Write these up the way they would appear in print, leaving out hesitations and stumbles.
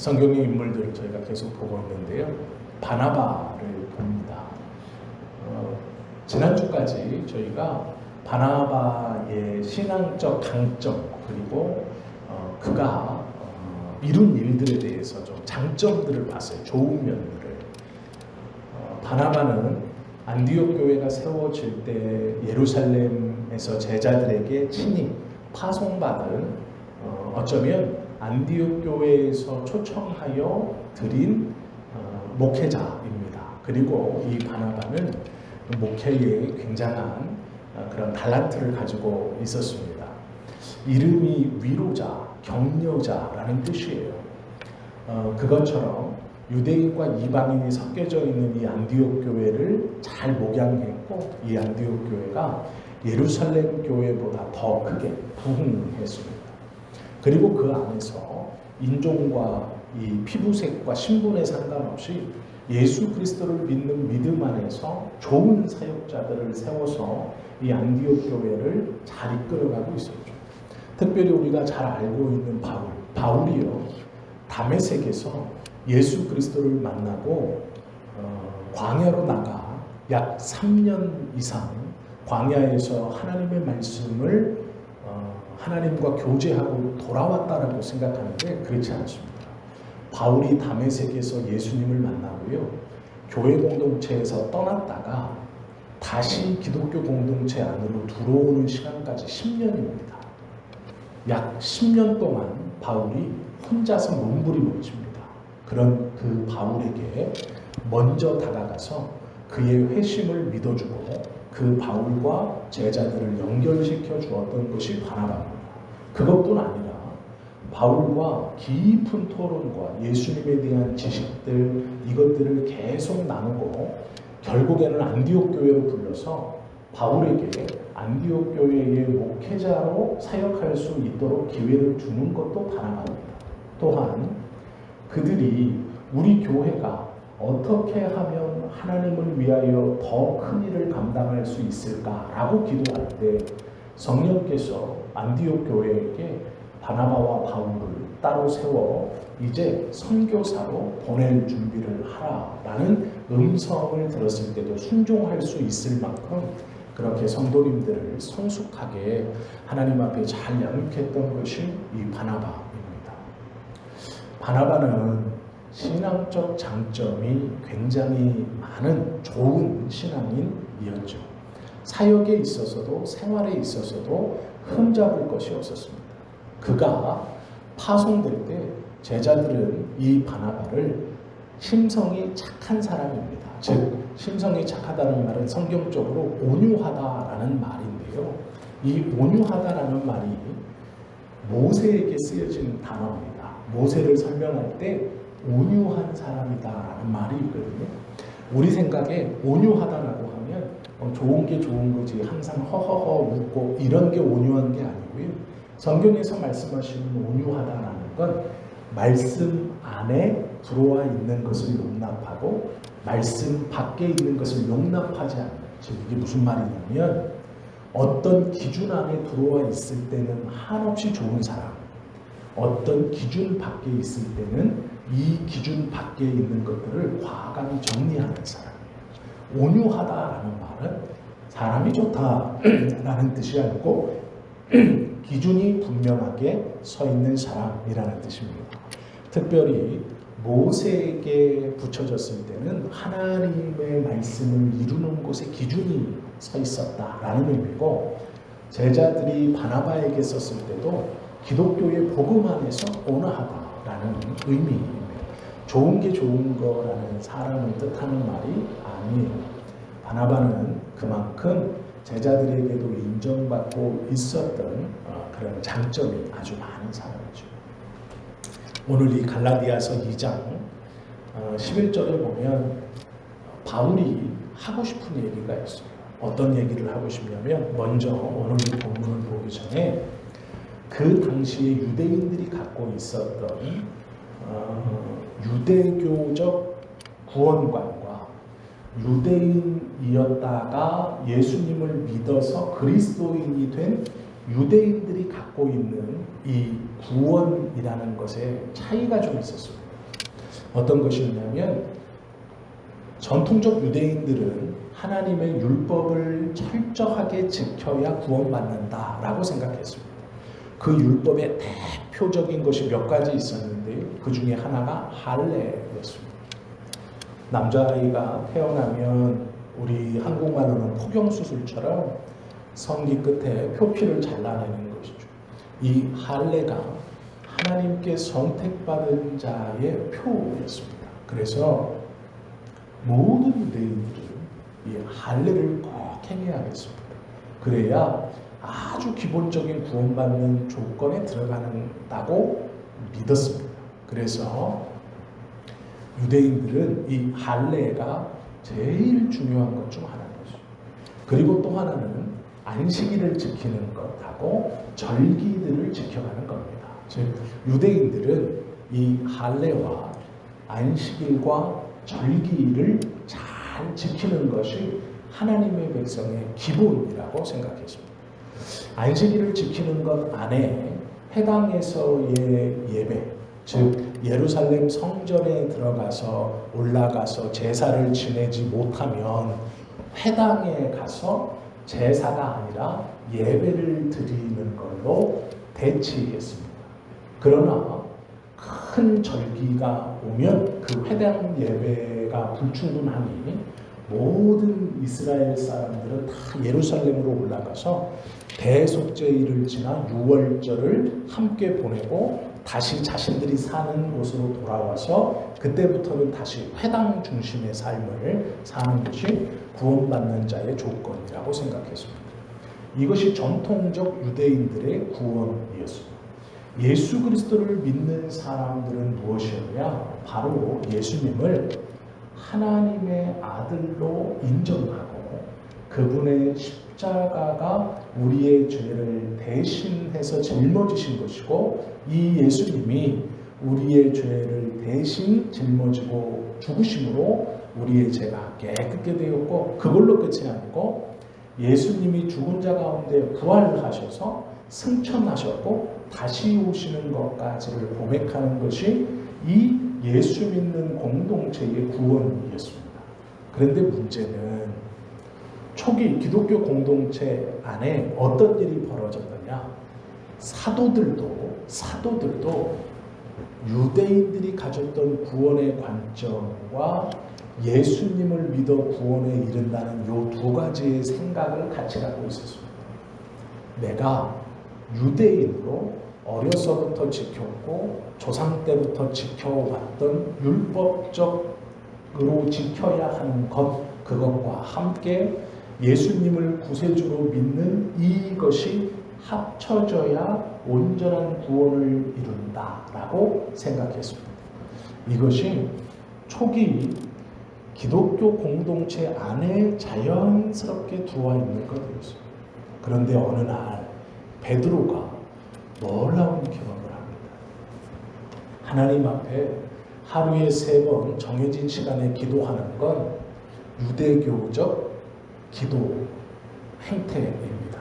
성경의 인물들을 저희가 계속 보고 있는데요. 바나바를 봅니다. 지난주까지 저희가 바나바의 신앙적 강점 그리고 그가 이룬 일들에 대해서 좀 장점들을 봤어요. 좋은 면들을. 바나바는 안디옥 교회가 세워질 때 예루살렘에서 제자들에게 친히 파송받은 어쩌면 안디옥 교회에서 초청하여 드린 목회자입니다. 그리고 이 바나바는 목회에 굉장한 그런 달란트를 가지고 있었습니다. 이름이 위로자, 격려자라는 뜻이에요. 그것처럼 유대인과 이방인이 섞여져 있는 이 안디옥 교회를 잘 목양했고 이 안디옥 교회가 예루살렘 교회보다 더 크게 부흥했습니다. 그리고 그 안에서 인종과 이 피부색과 신분에 상관없이 예수 그리스도를 믿는 믿음 안에서 좋은 사역자들을 세워서 이 안디옥 교회를 잘 이끌어가고 있었죠. 특별히 우리가 잘 알고 있는 바울이요. 다메섹에서 예수 그리스도를 만나고 광야로 나가 약 3년 이상 광야에서 하나님의 말씀을 하나님과 교제하고 돌아왔다라고 생각하는데 그렇지 않습니다. 바울이 다메섹에서 예수님을 만나고요. 교회 공동체에서 떠났다가 다시 기독교 공동체 안으로 들어오는 시간까지 10년입니다. 약 10년 동안 바울이 혼자서 몸부림을 칩니다. 그런 그 바울에게 먼저 다가가서 그의 회심을 믿어주고 그 바울과 제자들을 연결시켜 주었던 것이 바나바입니다. 그것뿐 아니라 바울과 깊은 토론과 예수님에 대한 지식들 이것들을 계속 나누고 결국에는 안디옥 교회로 불러서 바울에게 안디옥 교회의 목회자로 사역할 수 있도록 기회를 주는 것도 바나바입니다. 또한 그들이 우리 교회가 어떻게 하면 하나님을 위하여 더 큰 일을 감당할 수 있을까라고 기도할 때 성령께서 안디옥 교회에게 바나바와 바울을 따로 세워 이제 선교사로 보낼 준비를 하라라는 음성을 들었을 때도 순종할 수 있을 만큼 그렇게 성도님들을 성숙하게 하나님 앞에 잘 양육했던 것이 이 바나바입니다. 바나바는 신앙적 장점이 굉장히 많은 좋은 신앙인이었죠. 사역에 있어서도 생활에 있어서도 흠잡을 것이 없었습니다. 그가 파송될 때 제자들은 이 바나바를 심성이 착한 사람입니다. 즉 심성이 착하다는 말은 성경적으로 온유하다라는 말인데요. 이 온유하다라는 말이 모세에게 쓰여진 단어입니다. 모세를 설명할 때 온유한 사람이다라는 말이 있거든요. 우리 생각에 온유하다라고 하면 좋은 게 좋은 거지 항상 허허허 웃고 이런 게 온유한 게 아니고요. 성경에서 말씀하시는 온유하다라는 건 말씀 안에 들어와 있는 것을 용납하고 말씀 밖에 있는 것을 용납하지 않는, 즉 이게 무슨 말이냐면 어떤 기준 안에 들어와 있을 때는 한없이 좋은 사람, 어떤 기준 밖에 있을 때는 이 기준 밖에 있는 것들을 과감히 정리하는 사람. 온유하다라는 말은 사람이 좋다라는 뜻이 아니고 기준이 분명하게 서 있는 사람이라는 뜻입니다. 특별히 모세에게 붙여졌을 때는 하나님의 말씀을 이루는 곳에 기준이 서 있었다라는 의미고 제자들이 바나바에게 썼을 때도 기독교의 복음 안에서 온화하다라는 의미입니다. 좋은 게 좋은 거라는 사람을 뜻하는 말이 아니에요. 바나바는 그만큼 제자들에게도 인정받고 있었던 그런 장점이 아주 많은 사람이죠. 오늘 이 갈라디아서 2장 11절에 보면 바울이 하고 싶은 얘기가 있어요. 어떤 얘기를 하고 싶냐면 먼저 오늘 이 본문을 보기 전에 그 당시에 유대인들이 갖고 있었던 유대교적 구원관과 유대인이었다가 예수님을 믿어서 그리스도인이 된 유대인들이 갖고 있는 이 구원이라는 것에 차이가 좀 있었습니다. 어떤 것이냐면 전통적 유대인들은 하나님의 율법을 철저하게 지켜야 구원받는다라고 생각했습니다. 그 율법의 대표적인 것이 몇 가지 있었는데 그 중에 하나가 할례였습니다. 남자아이가 태어나면 우리 한국말로는 포경수술처럼 성기 끝에 표피를 잘라내는 것이죠. 이 할례가 하나님께 선택받은 자의 표였습니다. 그래서 모든 유대인들은 이 할례를 꼭 행해야겠습니다. 그래야 아주 기본적인 구원받는 조건에 들어간다고 믿었습니다. 그래서 유대인들은 이 할례가 제일 중요한 것 중 하나입니다. 그리고 또 하나는 안식일을 지키는 것하고 절기들을 지켜가는 겁니다. 즉 유대인들은 이 할례와 안식일과 절기를 잘 지키는 것이 하나님의 백성의 기본이라고 생각했습니다. 안식일을 지키는 것 안에 해당에서의 예배, 즉 예루살렘 성전에 들어가서 올라가서 제사를 지내지 못하면 회당에 가서 제사가 아니라 예배를 드리는 걸로 대치했습니다. 그러나 큰 절기가 오면 그 회당 예배가 불충분하니 모든 이스라엘 사람들은 다 예루살렘으로 올라가서 대속죄일을 지나 유월절을 함께 보내고 다시 자신들이 사는 곳으로 돌아와서 그때부터는 다시 회당 중심의 삶을 사는 것이 구원받는 자의 조건이라고 생각했습니다. 이것이 전통적 유대인들의 구원이었습니다. 예수 그리스도를 믿는 사람들은 무엇이었냐? 바로 예수님을 하나님의 아들로 인정하고 그분의 십자가가 우리의 죄를 대신해서 짊어지신 것이고 이 예수님이 우리의 죄를 대신 짊어지고 죽으심으로 우리의 죄가 깨끗게 되었고 그걸로 끝이 아니고 예수님이 죽은 자 가운데 부활하셔서 승천하셨고 다시 오시는 것까지를 고백하는 것이 이 예수 믿는 공동체의 구원이었습니다. 그런데 문제는 초기 기독교 공동체 안에 어떤 일이 벌어졌느냐? 사도들도 유대인들이 가졌던 구원의 관점과 예수님을 믿어 구원에 이른다는 이 두 가지의 생각을 같이 갖고 있었습니다. 내가 유대인으로 어려서부터 지켰고 조상 때부터 지켜왔던 율법적으로 지켜야 하는 것 그것과 함께 예수님을 구세주로 믿는 이것이 합쳐져야 온전한 구원을 이룬다라고 생각했습니다. 이것이 초기 기독교 공동체 안에 자연스럽게 들어와 있는 것이었습니다. 그런데 어느 날 베드로가 놀라운 경험을 합니다. 하나님 앞에 하루에 3번 정해진 시간에 기도하는 건 유대교적 기도 행태입니다.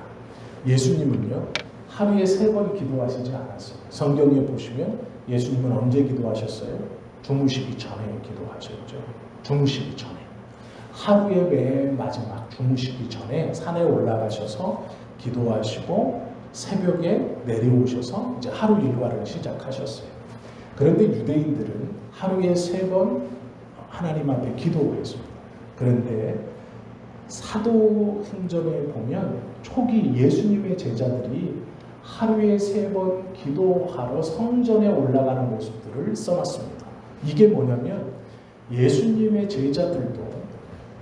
예수님은요 하루에 3번 기도하시지 않았어요. 성경에 보시면 예수님은 언제 기도하셨어요? 주무시기 전에 기도하셨죠. 주무시기 전에 하루의 맨 마지막 주무시기 전에 산에 올라가셔서 기도하시고 새벽에 내려오셔서 이제 하루 일과를 시작하셨어요. 그런데 유대인들은 하루에 3번 하나님 앞에 기도했습니다. 그런데 사도행전에 보면 초기 예수님의 제자들이 하루에 3번 기도하러 성전에 올라가는 모습들을 써놨습니다. 이게 뭐냐면 예수님의 제자들도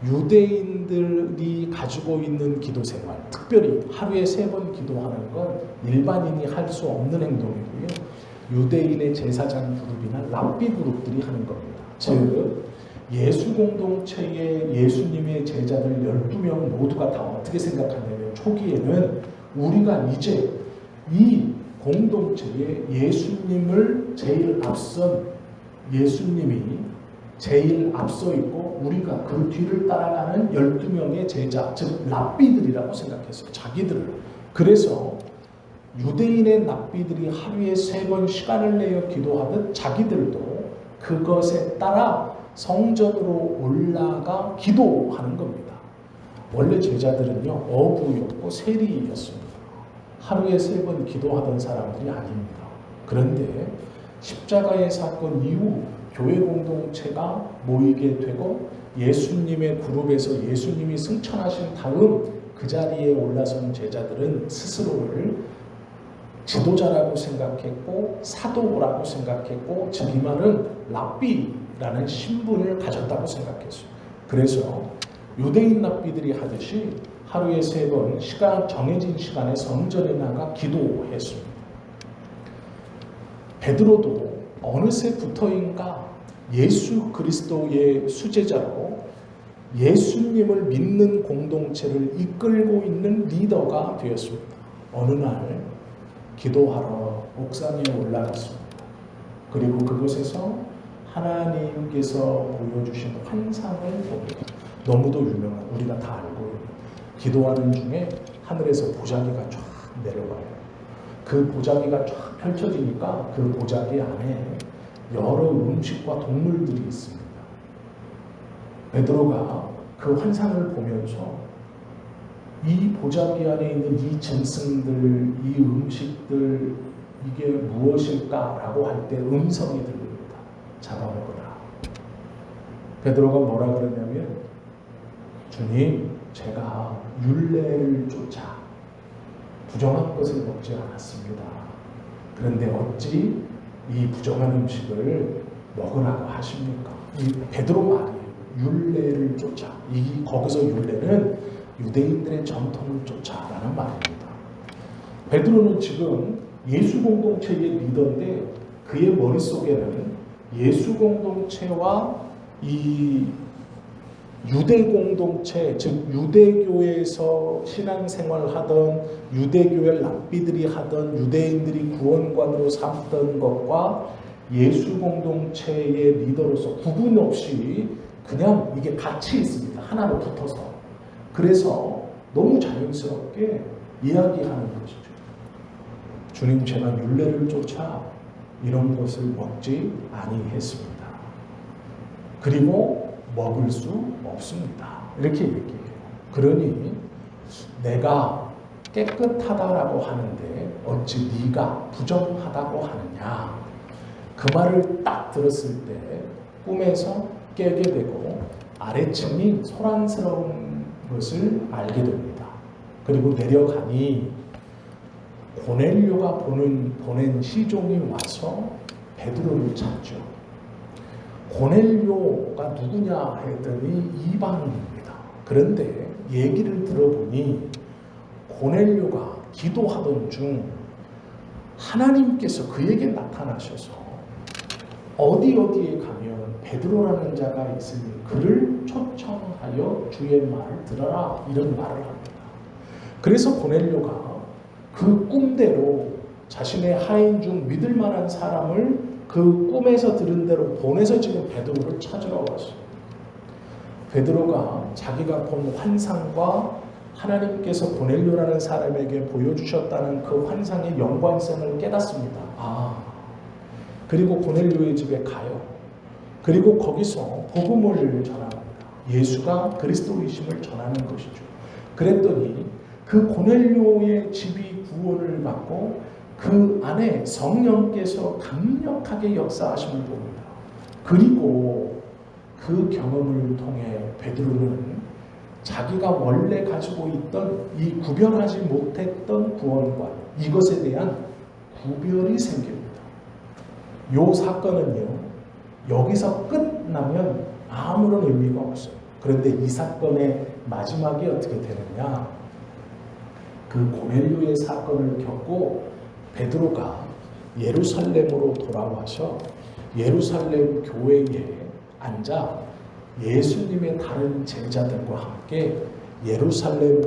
유대인들이 가지고 있는 기도 생활, 특별히 하루에 3번 기도하는 건 일반인이 할 수 없는 행동이고요. 유대인의 제사장 그룹이나 랍비 그룹들이 하는 겁니다. 즉 예수 공동체의 예수님의 제자들 12명 모두가 다 어떻게 생각하냐면 초기에는 우리가 이제 이 공동체에 예수님을 제일 앞선 예수님이 제일 앞서 있고 우리가 그 뒤를 따라가는 12명의 제자, 즉 랍비들이라고 생각했어요. 자기들을. 그래서 유대인의 랍비들이 하루에 3번 시간을 내어 기도하듯 자기들도 그것에 따라 성전으로 올라가 기도하는 겁니다. 원래 제자들은요, 어부였고 세리였습니다. 하루에 3번 기도하던 사람들이 아닙니다. 그런데 십자가의 사건 이후 교회 공동체가 모이게 되고 예수님의 그룹에서 예수님이 승천하신 다음 그 자리에 올라선 제자들은 스스로를 지도자라고 생각했고 사도라고 생각했고 즉 이 말은 랍비라는 신분을 가졌다고 생각했어요. 그래서 유대인 랍비들이 하듯이 하루에 3번 정해진 시간에 성전에 나가 기도했습니다. 베드로도 어느새부터인가 예수 그리스도의 수제자로 예수님을 믿는 공동체를 이끌고 있는 리더가 되었습니다. 어느 날 기도하러 옥상에 올라갔습니다. 그리고 그곳에서 하나님께서 보여주신 환상을 봅니다. 너무도 유명한, 우리가 다 알고 있는, 기도하는 중에 하늘에서 보자기가 쫙 내려와요. 그 보자기가 쫙 펼쳐지니까 그 보자기 안에 여러 음식과 동물들이 있습니다. 베드로가 그 환상을 보면서 이 보자기 안에 있는 이 짐승들, 이 음식들, 이게 무엇일까라고 할 때 음성이 들립니다. 잡아먹으라. 베드로가 뭐라 그러냐면, 주님, 제가 율례를 쫓아 부정한 것을 먹지 않았습니다. 그런데 어찌 이 부정한 음식을 먹으라고 하십니까? 이 베드로 말이에요. 율례를 쫓아. 거기서 율례는 유대인들의 전통을 쫓아라는 말입니다. 베드로는 지금 예수 공동체의 리더인데 그의 머릿속에는 예수 공동체와 이 유대 공동체, 즉 유대교에서 신앙생활을 하던 유대교의 랍비들이 하던 유대인들이 구원관으로 삼던 것과 예수 공동체의 리더로서 구분 없이 그냥 이게 같이 있습니다. 하나로 붙어서. 그래서 너무 자연스럽게 이야기하는 것이죠. 주님, 제가 율례를 쫓아 이런 것을 먹지 아니했습니다. 그리고 먹을 수 없습니다. 이렇게 얘기해요. 그러니 내가 깨끗하다라고 하는데 어찌 네가 부정하다고 하느냐. 그 말을 딱 들었을 때 꿈에서 깨게 되고 아래층이 소란스러운 것을 알게 됩니다. 그리고 내려가니 고넬료가 보낸 시종이 와서 베드로를 찾죠. 고넬료가 누구냐 했더니 이방인입니다. 그런데 얘기를 들어보니 고넬료가 기도하던 중 하나님께서 그에게 나타나셔서 어디에 가면 베드로라는 자가 있으니 그를 초청하여 주의 말을 들어라, 이런 말을 합니다. 그래서 고넬료가 그 꿈대로 자신의 하인 중 믿을 만한 사람을 그 꿈에서 들은 대로 보내서 지금 베드로를 찾으러 왔어요. 베드로가 자기가 본 환상과 하나님께서 고넬료라는 사람에게 보여주셨다는 그 환상의 연관성을 깨닫습니다. 그리고 고넬료의 집에 가요. 그리고 거기서 복음을 전합니다. 예수가 그리스도이심을 전하는 것이죠. 그랬더니 그 고넬료의 집이 구원을 받고 그 안에 성령께서 강력하게 역사하심을 봅니다. 그리고 그 경험을 통해 베드로는 자기가 원래 가지고 있던 이 구별하지 못했던 구원과 이것에 대한 구별이 생깁니다. 이 사건은요, 여기서 끝나면 아무런 의미가 없어요. 그런데 이 사건의 마지막이 어떻게 되느냐? 그 고넬료의 사건을 겪고 베드로가 예루살렘으로 돌아와서 예루살렘 교회에 앉아 예수님의 다른 제자들과 함께 예루살렘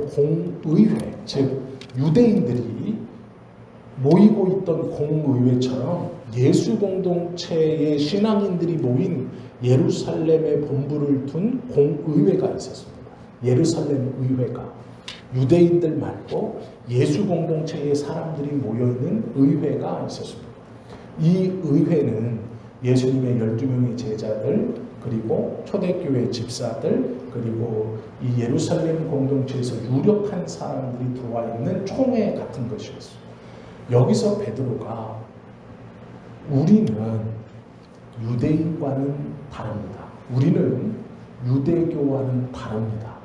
공의회, 즉 유대인들이 모이고 있던 공의회처럼 예수 공동체의 신앙인들이 모인 예루살렘의 본부를 둔 공의회가 있었습니다. 예루살렘 의회가 유대인들 말고 예수 공동체의 사람들이 모여있는 의회가 있었습니다. 이 의회는 예수님의 12명의 제자들, 그리고 초대교회 집사들, 그리고 이 예루살렘 공동체에서 유력한 사람들이 들어와 있는 총회 같은 것이었어요. 여기서 베드로가 우리는 유대인과는 다릅니다. 우리는 유대교와는 다릅니다.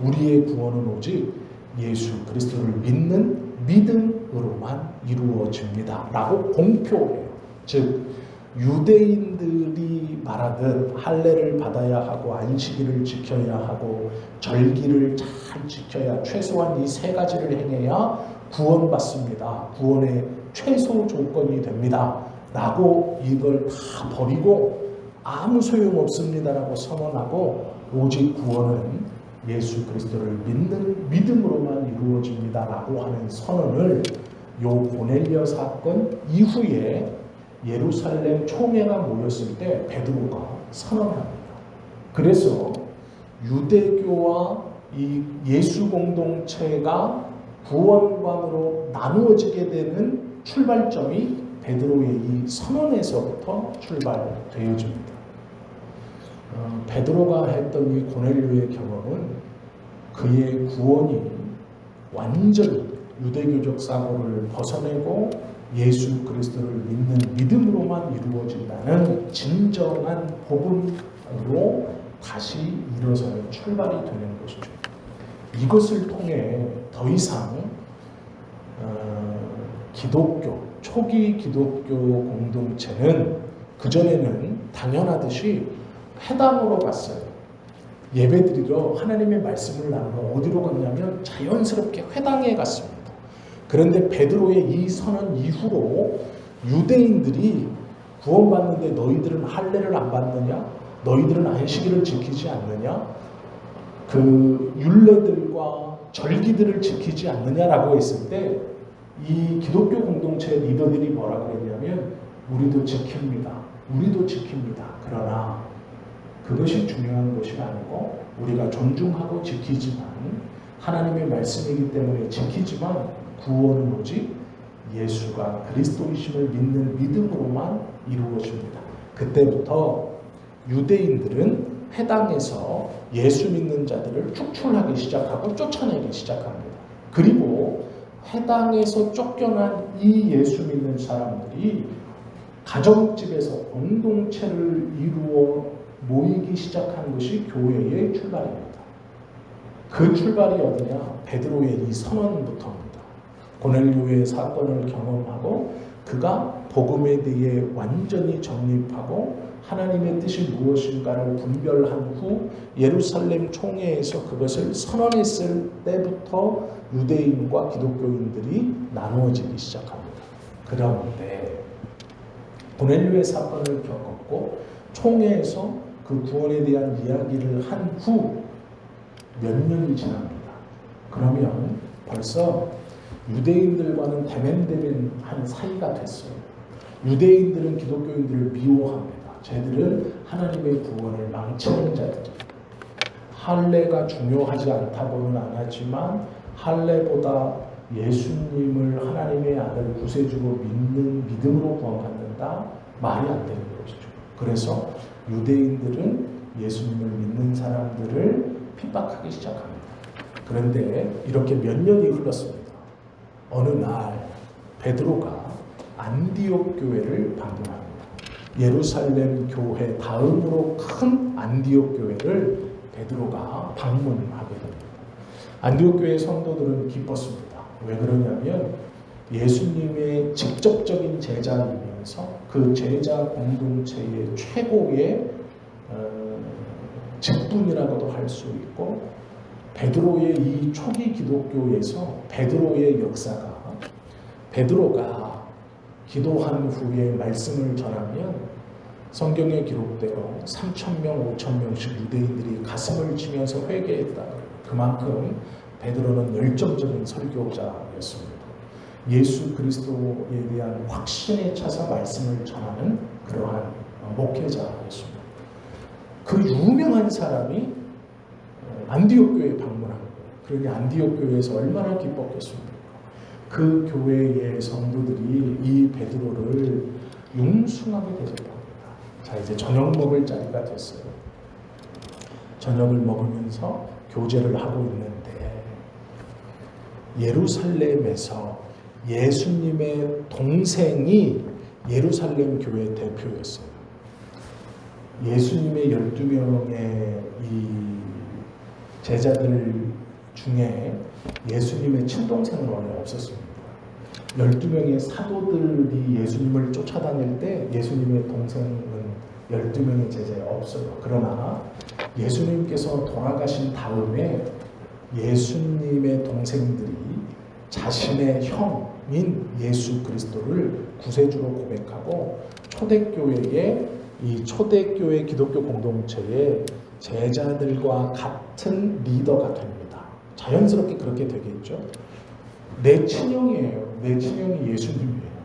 우리의 구원은 오직 예수 그리스도를 믿는 믿음으로만 이루어집니다. 라고 공표해요. 즉 유대인들이 말하듯 할례를 받아야 하고 안식일을 지켜야 하고 절기를 잘 지켜야 최소한 이 세 가지를 행해야 구원받습니다. 구원의 최소 조건이 됩니다. 라고 이걸 다 버리고 아무 소용없습니다라고 선언하고 오직 구원은 예수 그리스도를 믿는 믿음으로만 이루어집니다라고 하는 선언을 요 고넬료 사건 이후에 예루살렘 총회가 모였을 때 베드로가 선언합니다. 그래서 유대교와 이 예수 공동체가 구원관으로 나누어지게 되는 출발점이 베드로의 이 선언에서부터 출발되어집니다. 베드로가 했던 이 고넬료의 경험은 그의 구원이 완전히 유대교적 사고를 벗어내고 예수 그리스도를 믿는 믿음으로만 이루어진다는 진정한 복음으로 다시 일어서는 출발이 되는 것이죠. 이것을 통해 더 이상 기독교, 초기 기독교 공동체는 그전에는 당연하듯이 회당으로 갔어요. 예배드리러 하나님의 말씀을 나누러 어디로 갔냐면 자연스럽게 회당에 갔습니다. 그런데 베드로의 이 선언 이후로 유대인들이 구원받는데 너희들은 할례를 안 받느냐? 너희들은 안식일을 지키지 않느냐? 그 율례들과 절기들을 지키지 않느냐라고 했을 때 이 기독교 공동체 리더들이 뭐라고 했냐면 우리도 지킵니다. 우리도 지킵니다. 그러나 그것이 중요한 것이 아니고 우리가 존중하고 지키지만 하나님의 말씀이기 때문에 지키지만 구원은 오직 예수가 그리스도이심을 믿는 믿음으로만 이루어집니다. 그때부터 유대인들은 회당에서 예수 믿는 자들을 축출하기 시작하고 쫓아내기 시작합니다. 그리고 회당에서 쫓겨난 이 예수 믿는 사람들이 가정집에서 공동체를 이루어 모이기 시작한 것이 교회의 출발입니다. 그 출발이 어디냐? 베드로의 이 선언부터입니다. 고넬료의 사건을 경험하고 그가 복음에 대해 완전히 정립하고 하나님의 뜻이 무엇인가를 분별한 후 예루살렘 총회에서 그것을 선언했을 때부터 유대인과 기독교인들이 나누어지기 시작합니다. 그런데 고넬료의 사건을 겪었고 총회에서 그 구원에 대한 이야기를 한 후 몇 년이 지납니다. 그러면 벌써 유대인들과는 대면대면한 사이가 됐어요. 유대인들은 기독교인들을 미워합니다. 쟤들은 하나님의 구원을 망치는 자들이에요. 할례가 중요하지 않다고는 안 하지만 할례보다 예수님을 하나님의 아들 구세주로 믿는 믿음으로 구원받는다? 말이 안 되는 것이죠. 그래서 유대인들은 예수님을 믿는 사람들을 핍박하기 시작합니다. 그런데 이렇게 몇 년이 흘렀습니다. 어느 날 베드로가 안디옥 교회를 방문합니다. 예루살렘 교회 다음으로 큰 안디옥 교회를 베드로가 방문하게 됩니다. 안디옥 교회 성도들은 기뻤습니다. 왜 그러냐면 예수님의 직접적인 제자이면서 그 제자 공동체의 최고의 직분이라고도 할 수 있고 베드로의 이 초기 기독교에서 베드로의 역사가 베드로가 기도한 후에 말씀을 전하면 성경에 기록대로 3,000명, 5,000명씩 유대인들이 가슴을 치면서 회개했다. 그만큼 베드로는 열정적인 설교자였습니다. 예수 그리스도에 대한 확신에 차서 말씀을 전하는 그러한 목회자였습니다. 그 유명한 사람이 안디옥 교회에 방문한 거예요. 그러니 안디옥 교회에서 얼마나 기뻤겠습니까? 그 교회의 성도들이 이 베드로를 융숭하게 대접합니다. 자, 이제 저녁 먹을 자리가 됐어요. 저녁을 먹으면서 교제를 하고 있는데 예루살렘에서 예수님의 동생이 예루살렘 교회 대표였어요. 예수님의 12명의 이 제자들 중에 예수님의 친동생은 원래 없었습니다. 12명의 사도들이 예수님을 쫓아다닐 때 예수님의 동생은 12명의 제자에 없어요. 그러나 예수님께서 돌아가신 다음에 예수님의 동생들이 자신의 형인 예수 그리스도를 구세주로 고백하고 초대교회의 이 초대교회 기독교 공동체의 제자들과 같은 리더가 됩니다. 자연스럽게 그렇게 되겠죠. 내 친형이에요. 내 친형이 예수님이에요.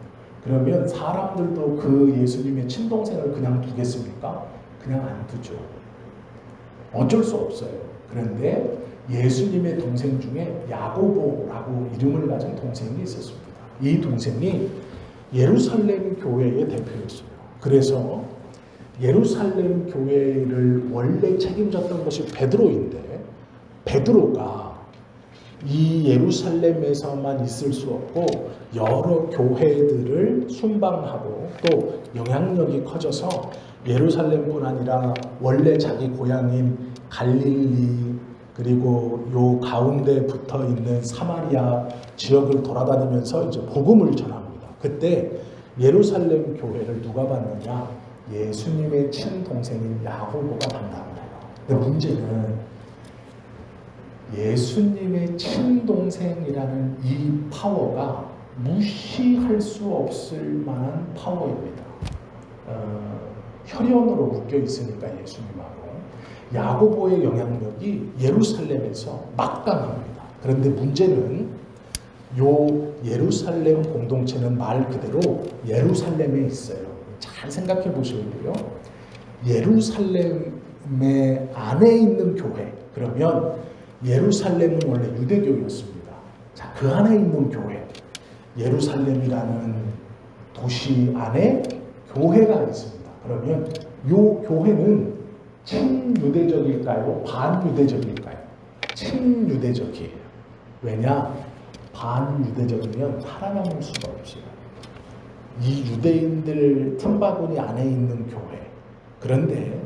그러면 사람들도 그 예수님의 친동생을 그냥 두겠습니까? 그냥 안 두죠. 어쩔 수 없어요. 그런데 예수님의 동생 중에 야고보라고 이름을 가진 동생이 있었습니다. 이 동생이 예루살렘 교회의 대표였어요. 그래서 예루살렘 교회를 원래 책임졌던 것이 베드로인데 베드로가 이 예루살렘에서만 있을 수 없고 여러 교회들을 순방하고 또 영향력이 커져서 예루살렘뿐 아니라 원래 자기 고향인 갈릴리 그리고 요 가운데 붙어 있는 사마리아 지역을 돌아다니면서 이제 복음을 전합니다. 그때 예루살렘 교회를 누가 받느냐? 예수님의 친동생인 야고보가 받는다는 거예요. 근데 문제는 예수님의 친동생이라는 이 파워가 무시할 수 없을 만한 파워입니다. 혈연으로 묶여 있으니까 예수님하고 야고보의 영향력이 예루살렘에서 막강합니다. 그런데 문제는 요 예루살렘 공동체는 말 그대로 예루살렘에 있어요. 잘 생각해 보셔야 돼요. 예루살렘의 안에 있는 교회, 그러면 예루살렘은 원래 유대교였습니다. 자, 그 안에 있는 교회, 예루살렘이라는 도시 안에 교회가 있습니다. 그러면 요 교회는 친유대적일까요? 반유대적일까요? 친유대적이에요. 왜냐? 반유대적이면 살아남을 수가 없어요. 이 유대인들 틈바구니 안에 있는 교회, 그런데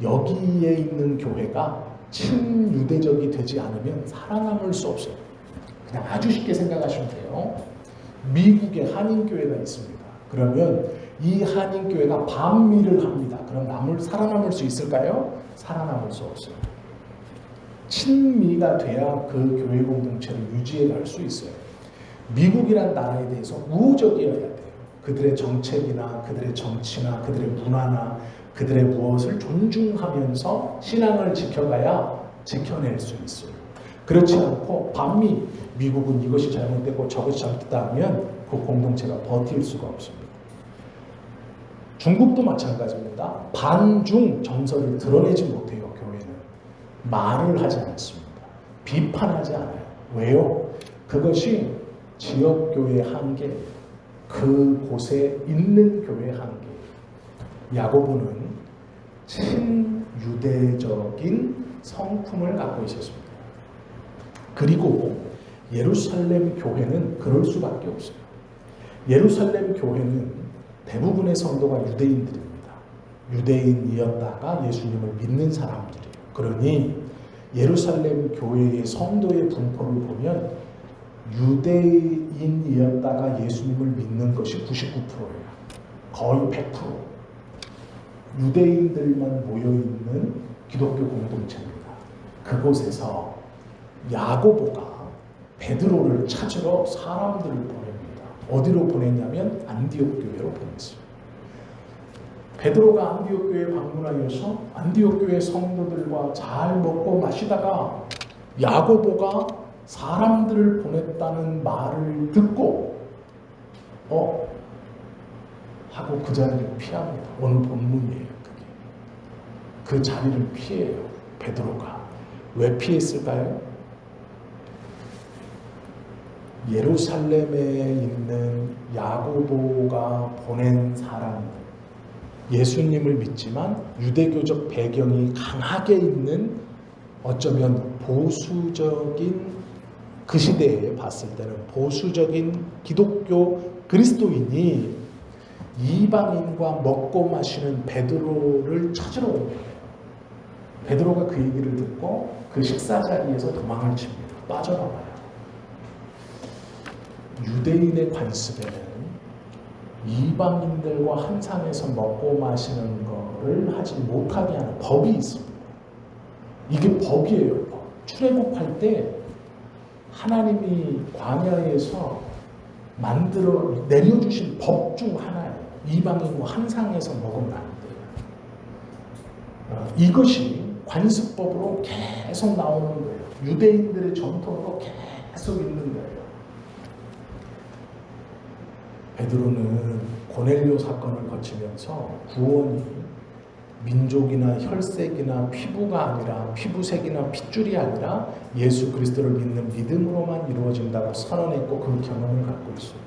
여기에 있는 교회가 친유대적이 되지 않으면 살아남을 수 없어요. 그냥 아주 쉽게 생각하시면 돼요. 미국에 한인교회가 있습니다. 그러면 이 한인교회가 반미를 합니다. 그럼 살아남을 수 있을까요? 살아남을 수 없어요. 친미가 돼야 그 교회 공동체를 유지해 갈 수 있어요. 미국이란 나라에 대해서 우호적이어야 돼요. 그들의 정책이나 그들의 정치나 그들의 문화나 그들의 무엇을 존중하면서 신앙을 지켜가야 지켜낼 수 있어요. 그렇지 않고 반미, 미국은 이것이 잘못되고 저것이 잘못됐다 하면 그 공동체가 버틸 수가 없습니다. 중국도 마찬가지입니다. 반중 정서를 드러내지 못해요. 교회는 말을 하지 않습니다. 비판하지 않아요. 왜요? 그것이 지역교회의 한계, 그곳에 있는 교회의 한계. 야고보는 친유대적인 성품을 갖고 있었습니다. 그리고 예루살렘 교회는 그럴 수밖에 없어요. 예루살렘 교회는 대부분의 성도가 유대인들입니다. 유대인이었다가 예수님을 믿는 사람들이에요. 그러니 예루살렘 교회의 성도의 분포를 보면 유대인이었다가 예수님을 믿는 것이 99%예요. 거의 100%. 유대인들만 모여있는 기독교 공동체입니다. 그곳에서 야고보가 베드로를 찾으러 사람들을 보냅니다. 어디로 보냈냐면 안디옥 교회로 보냈어요. 베드로가 안디옥 교회에 방문하여서 안디옥 교회 성도들과 잘 먹고 마시다가 야고보가 사람들을 보냈다는 말을 듣고 하고 그 자리를 피합니다. 오늘 본문이에요. 그게. 그 자리를 피해요. 베드로가. 왜 피했을까요? 예루살렘에 있는 야고보가 보낸 사람들, 예수님을 믿지만 유대교적 배경이 강하게 있는 어쩌면 보수적인 그 시대에 봤을 때는 보수적인 기독교 그리스도인이 이방인과 먹고 마시는 베드로를 찾으러 온 거예요. 베드로가 그 얘기를 듣고 그 식사 자리에서 도망을 칩니다. 빠져나와요. 유대인의 관습에는 이방인들과 한 상에서 먹고 마시는 거를 하지 못하게 하는 법이 있습니다. 이게 법이에요. 법. 출애굽할 때 하나님이 광야에서 만들어 내려주신 법 중 하나예요. 이방인과 한 상에서 먹으면 안 돼요. 이것이 관습법으로 계속 나오는 거예요. 유대인들의 전통으로 계속 있는 거예요. 베드로는 고넬료 사건을 거치면서 구원이 민족이나 혈색이나 피부가 아니라 피부색이나 핏줄이 아니라 예수 그리스도를 믿는 믿음으로만 이루어진다고 선언했고 그 경험을 갖고 있어요.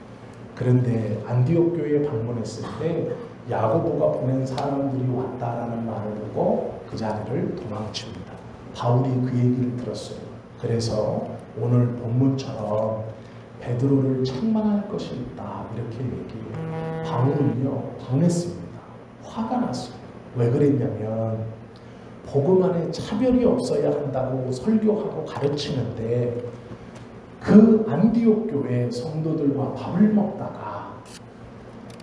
그런데 안디옥 교회에 방문했을 때 야고보가 보낸 사람들이 왔다라는 말을 듣고 그 자리를 도망칩니다. 바울이 그 얘기를 들었어요. 그래서 오늘 본문처럼 베드로를 책망할 것이 있다 이렇게 얘기해요. 바울은요 분했습니다. 화가 났어요. 왜 그랬냐면 복음 안에 차별이 없어야 한다고 설교하고 가르치는데 그 안디옥 교회 성도들과 밥을 먹다가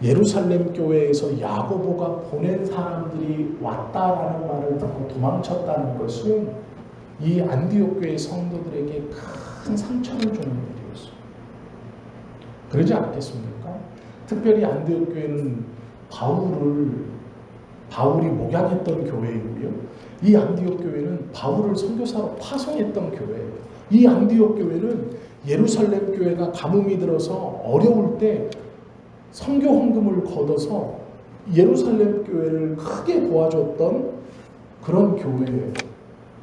예루살렘 교회에서 야고보가 보낸 사람들이 왔다라는 말을 듣고 도망쳤다는 것은 이 안디옥 교회 성도들에게 큰 상처를 주는 일이었어요. 그러지 않겠습니까? 특별히 안디옥 교회는 바울이 목양했던 교회이고요. 이 안디옥 교회는 바울을 선교사로 파송했던 교회예요. 이 안디옥 교회는 예루살렘 교회가 가뭄이 들어서 어려울 때 선교 헌금을 걷어서 예루살렘 교회를 크게 도와줬던 그런 교회예요.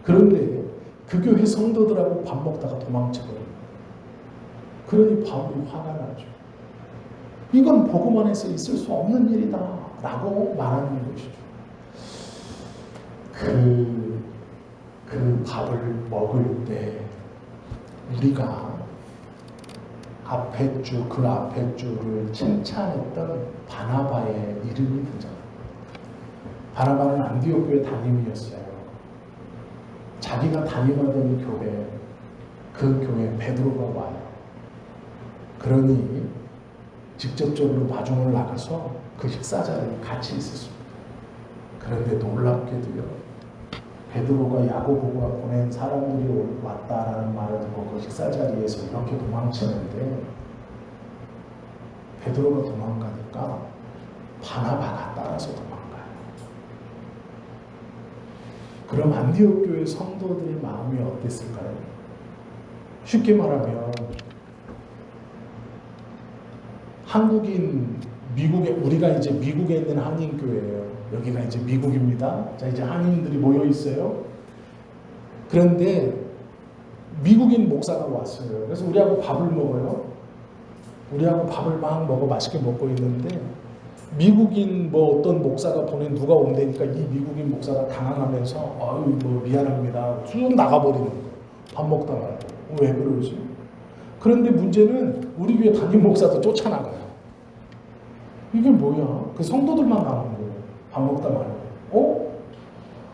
그런데 그 교회 성도들하고 밥 먹다가 도망쳐버려요. 그러니 바울이 화가 나죠. 이건 복음 안에서 있을 수 없는 일이다 라고 말하는 것이죠. 그 밥을 먹을 때 우리가 그 앞에 줄을 칭찬했던 바나바의 이름이 등장합니다. 바나바는 안디옥 교회 담임이었어요. 자기가 담임하던 교회, 그 교회 베드로가 와요. 그러니 직접적으로 마중을 나가서 그 식사 자리에 같이 있었습니다. 그런데 놀랍게도요. 베드로가 야고보가 보낸 사람들이 왔다라는 말을 듣고 그 식사 자리에서 이렇게 도망치는데 베드로가 도망가니까 바나바가 따라서 도망가요. 그럼 안디옥 교회 성도들의 마음이 어땠을까요? 쉽게 말하면 우리가 이제 미국에 있는 한인교회예요. 여기가 이제 미국입니다. 자, 이제 한인들이 모여 있어요. 그런데 미국인 목사가 왔어요. 그래서 우리하고 밥을 먹어요. 우리하고 밥을 막 먹어 맛있게 먹고 있는데 미국인 어떤 목사가 보낸 누가 온다니까 이 미국인 목사가 당황하면서 아유 미안합니다. 쑥 나가버리는 거예요. 밥 먹다 말고. 왜 그러지? 그런데 문제는 우리 교회 담임 목사도 쫓아나가요. 이게 뭐야? 그 성도들만 나온 거예요. 밥 먹다 말고.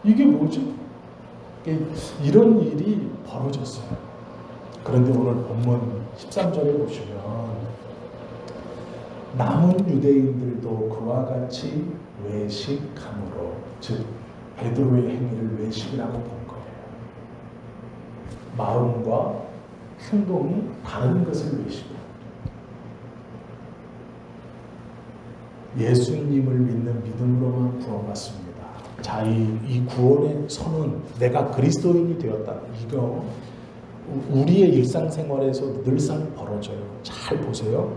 이게 뭐지? 이런 일이 벌어졌어요. 그런데 오늘 본문 13절에 보시면 남은 유대인들도 그와 같이 외식함으로, 즉 베드로의 행위를 외식이라고 본 거예요. 마음과 행동이 다른 것을 외식이에요. 예수님을 믿는 믿음으로만 구원받습니다. 자, 이 구원의 선언, 내가 그리스도인이 되었다. 이거 우리의 일상생활에서 늘상 벌어져요. 잘 보세요.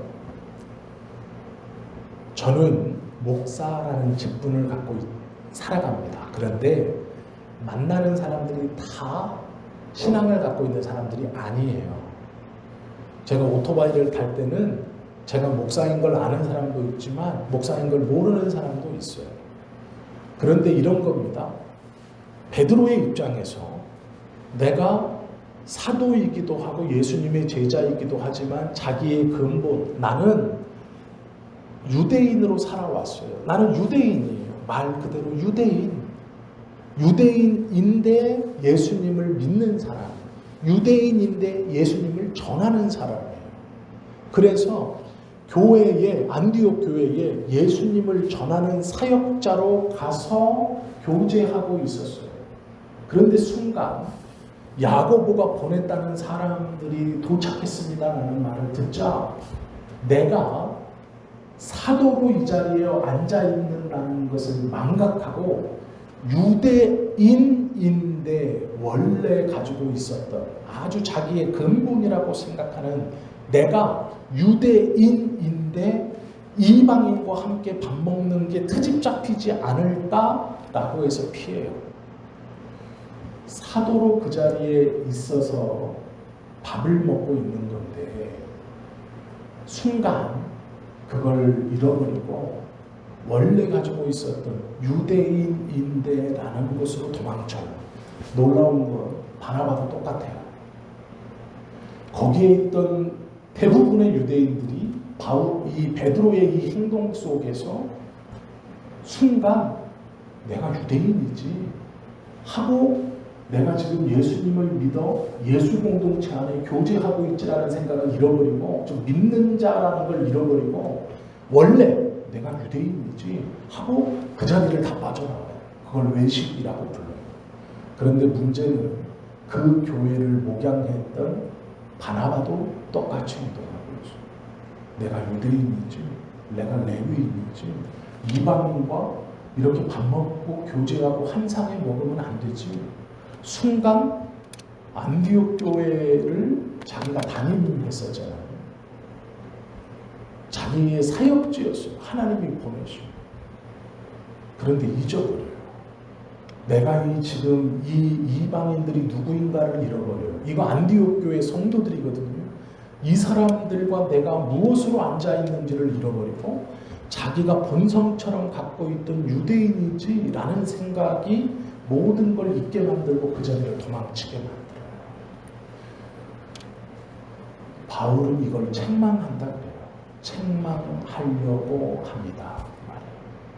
저는 목사라는 직분을 갖고 살아갑니다. 그런데 만나는 사람들이 다 신앙을 갖고 있는 사람들이 아니에요. 제가 오토바이를 탈 때는 제가 목사인 걸 아는 사람도 있지만 목사인 걸 모르는 사람도 있어요. 그런데 이런 겁니다. 베드로의 입장에서 내가 사도이기도 하고 예수님의 제자이기도 하지만 자기의 근본, 나는 유대인으로 살아왔어요. 나는 유대인이에요. 말 그대로 유대인. 유대인인데 예수님을 믿는 사람. 유대인인데 예수님을 전하는 사람이에요. 그래서 교회에, 안디옥 교회에 예수님을 전하는 사역자로 가서 교제하고 있었어요. 그런데 순간 야고보가 보냈다는 사람들이 도착했습니다라는 말을 듣자 내가 사도로 이 자리에 앉아있는다는 것을 망각하고 유대인인데 원래 가지고 있었던 아주 자기의 근본이라고 생각하는 내가 유대인인데 이방인과 함께 밥 먹는 게 트집 잡히지 않을까라고 해서 피해요. 사도로 그 자리에 있어서 밥을 먹고 있는 건데 순간 그걸 잃어버리고 원래 가지고 있었던 유대인인데 라는 것으로 도망쳐요. 놀라운 건 바나바도 똑같아요. 거기에 있던 대부분의 유대인들이 이 베드로의 이 행동 속에서 순간 내가 유대인이지 하고 내가 지금 예수님을 믿어 예수 공동체 안에 교제하고 있지라는 생각을 잃어버리고 좀 믿는 자라는 걸 잃어버리고 원래 내가 유대인이지 하고 그 자리를 다 빠져나와요. 그걸 외식이라고 불러요. 그런데 문제는 그 교회를 목양했던 바나바도 똑같이 행동하고 있어요. 내가 유대인이지, 내가 레위인이지, 이방인과 이렇게 밥 먹고 교제하고 한 상에 먹으면 안 되지. 순간 안디옥 교회를 자기가 담임했었잖아요. 자기의 사역지였어요. 하나님이 보내시고. 그런데 잊어버려요. 내가 지금 이 이방인들이 누구인가를 잃어버려요. 이거 안디옥 교회 성도들이거든요. 이 사람들과 내가 무엇으로 앉아있는지를 잃어버리고 자기가 본성처럼 갖고 있던 유대인이지라는 생각이 모든 걸 잊게 만들고 그 자리를 도망치게 만들어요. 바울은 이걸 책망한다 그래요. 책망하려고 합니다.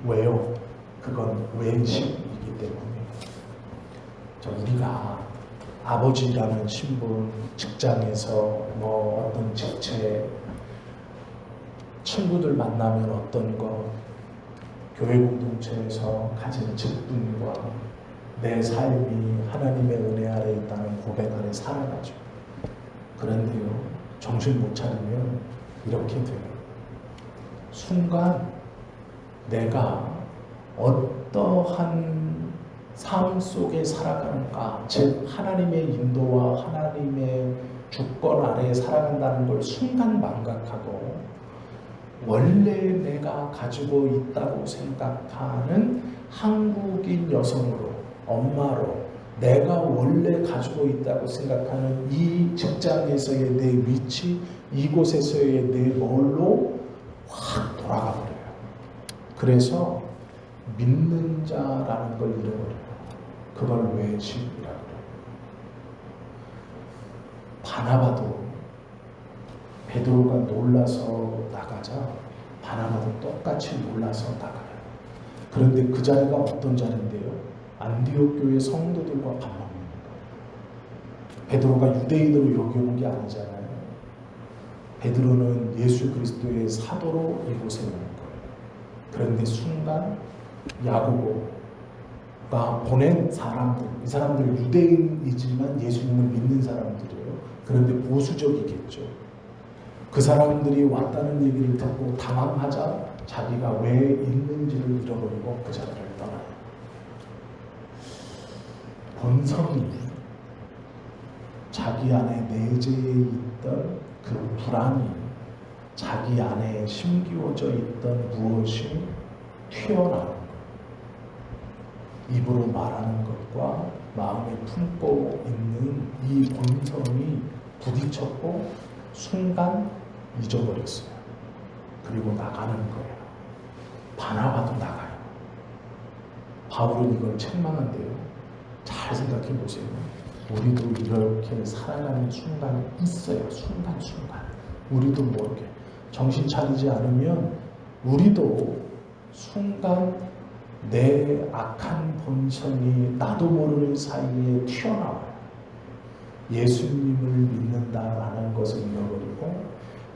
왜요? 그건 외식이기 때문에. 우리가 아버지라는 신분, 직장에서 어떤 직책, 친구들 만나면 어떤 것, 교회 공동체에서 가진 직분과 내 삶이 하나님의 은혜 아래 있다는 고백 아래 살아가죠. 그런데요, 정신 못 차리면 이렇게 돼요. 순간 내가 어떠한 삶 속에 살아가는가, 즉 하나님의 인도와 하나님의 주권 아래에 살아간다는 걸 순간 망각하고 원래 내가 가지고 있다고 생각하는 한국인 여성으로, 엄마로 내가 원래 가지고 있다고 생각하는 이 직장에서의 내 위치, 이곳에서의 내 뭘로 확 돌아가 버려요. 그래서 믿는 자라는 걸 잃어버려요. 그걸 외식이라고 해요. 바나바도 베드로가 놀라서 나가자 바나바도 똑같이 놀라서 나가요. 그런데 그 자리가 어떤 자리인데요? 안디옥 교회 성도들과 밥 먹는 거예요. 베드로가 유대인으로 여겨온 게 아니잖아요. 베드로는 예수 그리스도의 사도로 이곳에 온 거예요. 그런데 순간 야고보가 보낸 사람들, 이 사람들 유대인이지만 예수님을 믿는 사람들이에요. 그런데 보수적이겠죠. 그 사람들이 왔다는 얘기를 듣고 당황하자 자기가 왜 있는지를 잃어버리고 그 자리를 떠나요. 본성이 자기 안에 내재해 있던 그 불안이, 자기 안에 심기워져 있던 무엇이 튀어나오는 것, 입으로 말하는 것과 마음에 품고 있는 이 본성이 부딪혔고 순간 잊어버렸어요. 그리고 나가는 거예요. 바나바도 나가요. 바울은 이걸 책망한대요. 잘 생각해 보세요. 우리도 이렇게 살아가는 순간이 있어요. 순간순간. 우리도 모르게 정신 차리지 않으면 우리도 순간 내 악한 본성이 나도 모르는 사이에 튀어나와요. 예수님을 믿는다라는 것을 잃어버리고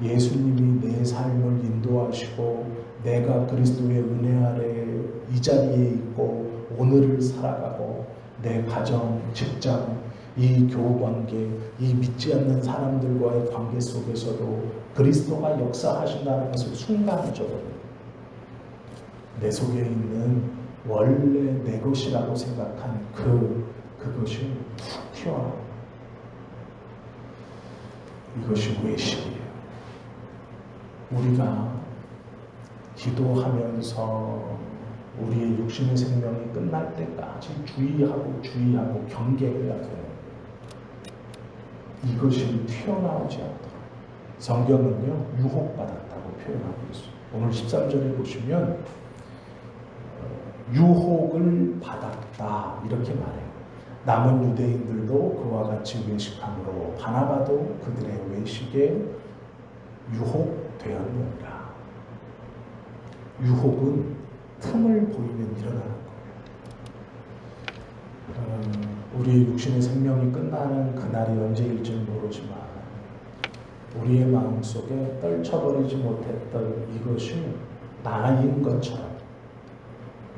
예수님이 내 삶을 인도하시고 내가 그리스도의 은혜 아래 이 자리에 있고 오늘을 살아가고 내 가정, 직장, 이 교우관계, 이 믿지 않는 사람들과의 관계 속에서도 그리스도가 역사하신다는 것을 순간 잊어버려요. 내 속에 있는 원래 내 것이라고 생각한 그것이 툭 튀어나와요. 이것이 외식이에요. 우리가 기도하면서 우리의 육신의 생명이 끝날 때까지 주의하고 경계해야 돼요. 이것이 튀어나오지 않도록. 성경은요, 유혹받았다고 표현하고 있어요. 오늘 13절에 보시면 유혹을 받았다 이렇게 말해요. 남은 유대인들도 그와 같이 외식함으로 바나바도 그들의 외식에 유혹되었느니라. 유혹은 틈을 보이면 일어나는 거예요. 우리의 육신의 생명이 끝나는 그날이 언제일지는 모르지만 우리의 마음속에 떨쳐버리지 못했던 이것이 나인 것처럼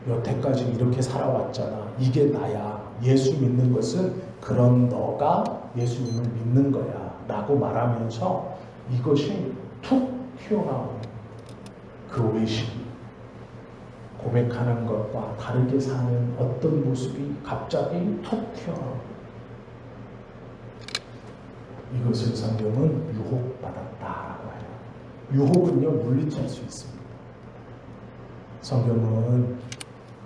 여태까지 이렇게 살아왔잖아. 이게 나야. 예수 믿는 것은 그런 너가 예수님을 믿는 거야 라고 말하면서 이것이 툭 튀어나오는 그 외식이 고백하는 것과 다르게 사는 어떤 모습이 갑자기 툭 튀어나오고 이것을 성경은 유혹받았다라고 해요. 유혹은요 물리칠 수 있습니다. 성경은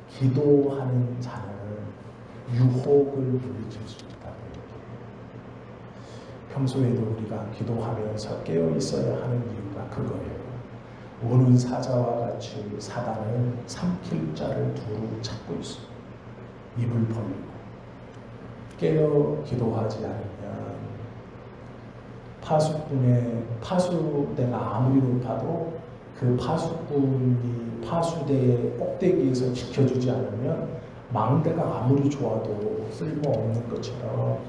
기도하는 자는 유혹을 물리칠 수 있다고 얘기해요. 평소에도 우리가 기도하면서 깨어 있어야 하는 이유가 그거예요. 오는 사자와 같이 사단은 삼킬 자를 두루 찾고 있어요. 입을 벌리고 깨어 기도하지 않으면 파수대가 아무리 높아도 그 파수꾼이 파수대의 꼭대기에서 지켜주지 않으면 망대가 아무리 좋아도 쓸모없는 것처럼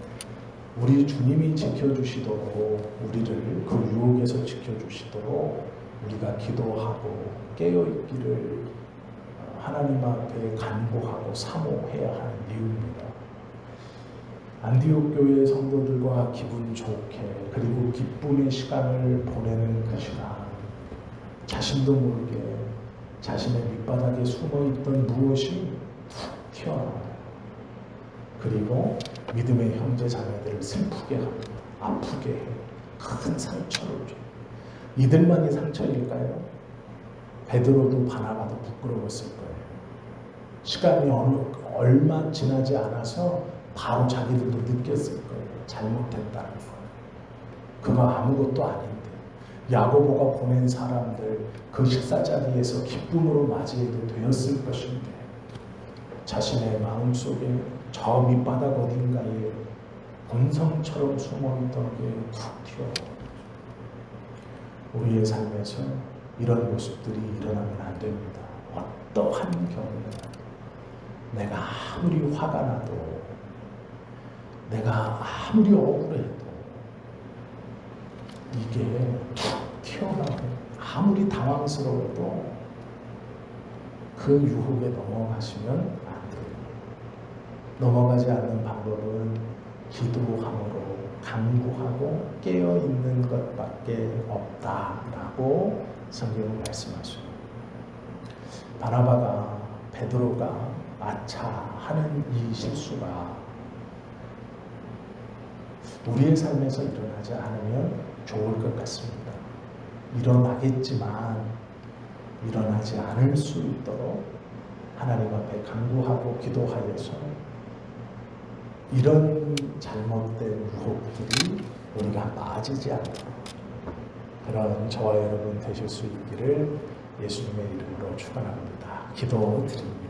우리 주님이 지켜주시도록 우리를 그 유혹에서 지켜주시도록 우리가 기도하고 깨어있기를 하나님 앞에 간구하고 사모해야 하는 이유입니다. 안디옥 교회 성도들과 기분 좋게 그리고 기쁨의 시간을 보내는 그 시간 자신도 모르게 자신의 밑바닥에 숨어있던 무엇이 툭 튀어나와요. 그리고 믿음의 형제 자매들을 슬프게 합니다. 아프게 해요. 큰 상처를 줘요. 이들만이 상처일까요? 베드로도 바나바도 부끄러웠을 거예요. 시간이 얼마 지나지 않아서 바로 자기들도 느꼈을 거예요. 잘못했다는 걸. 그거 아무것도 아닌데 야고보가 보낸 사람들 그 식사 자리에서 기쁨으로 맞이해도 되었을 것인데 자신의 마음속에 저 밑바닥 어딘가에 본성처럼 숨어있던 게 툭 튀어나와요. 우리의 삶에서 이런 모습들이 일어나면 안 됩니다. 어떠한 경우에나 내가 아무리 화가 나도 내가 아무리 억울해도 이게 툭 튀어나와요. 아무리 당황스러워도 그 유혹에 넘어가시면 안 돼요. 넘어가지 않는 방법은 기도함으로 간구하고 깨어있는 것밖에 없다라고 성경은 말씀하십니다. 바나바가 베드로가 아차하는 이 실수가 우리의 삶에서 일어나지 않으면 좋을 것 같습니다. 일어나겠지만 일어나지 않을 수 있도록 하나님 앞에 간구하고 기도하여서 이런 잘못된 유혹들이 우리가 빠지지 않도록 그런 저와 여러분 되실 수 있기를 예수님의 이름으로 축원합니다. 기도드립니다.